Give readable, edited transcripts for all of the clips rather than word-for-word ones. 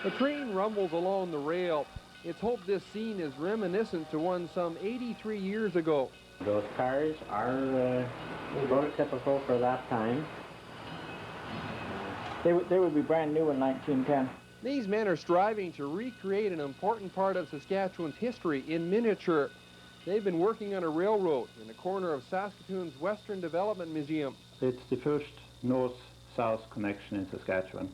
The train rumbles along the rail. It's hoped this scene is reminiscent to one some 83 years ago. Those cars are prototypical for that time. They would be brand new in 1910. These men are striving to recreate an important part of Saskatchewan's history in miniature. They've been working on a railroad in the corner of Saskatoon's Western Development Museum. It's the first north-south connection in Saskatchewan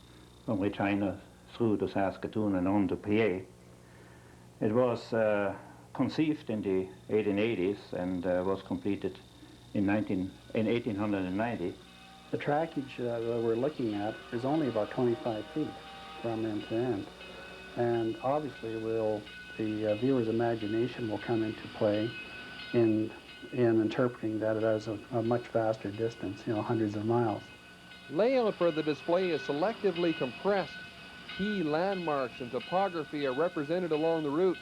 from Regina through to Saskatoon and on to PA. It was conceived in the 1880s and was completed in 1890. The trackage that we're looking at is only about 25 feet from end to end. And obviously the viewer's imagination will come into play in interpreting that it has a much faster distance, hundreds of miles. Layout for the display is selectively compressed. Key landmarks and topography are represented along the route.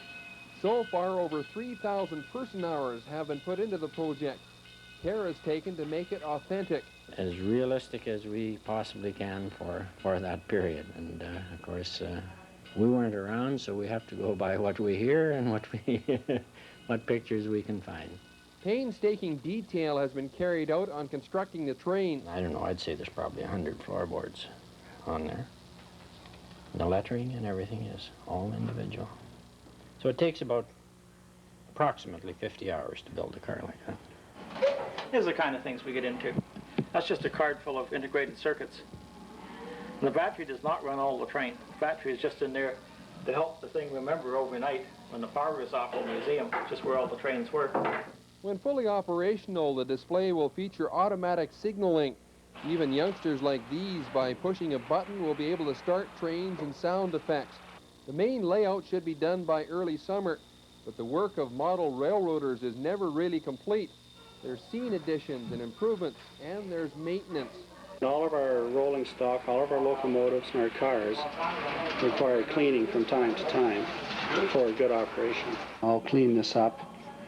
So far, over 3,000 person-hours have been put into the project. Care is taken to make it authentic. As realistic as we possibly can for that period. And of course, we weren't around, so we have to go by what we hear and what pictures we can find. Painstaking detail has been carried out on constructing the train. I don't know, I'd say there's probably 100 floorboards on there. The lettering and everything is all individual. So it takes about approximately 50 hours to build a car like that. Here's the kind of things we get into. That's just a card full of integrated circuits. And the battery does not run all the train. The battery is just in there to help the thing remember overnight when the power is off in the museum, just where all the trains were. When fully operational, the display will feature automatic signaling. Even youngsters like these, by pushing a button, will be able to start trains and sound effects. The main layout should be done by early summer, but the work of model railroaders is never really complete. There's scene additions and improvements, and there's maintenance. All of our rolling stock, all of our locomotives and our cars require cleaning from time to time for a good operation. I'll clean this up,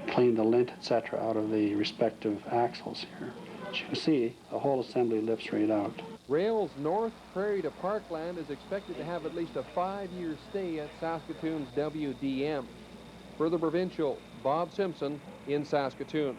clean the lint, etc., out of the respective axles here. As you can see, the whole assembly lifts right out. Rail's North Prairie to Parkland is expected to have at least a 5-year stay at Saskatoon's WDM. For the Provincial, Bob Simpson in Saskatoon.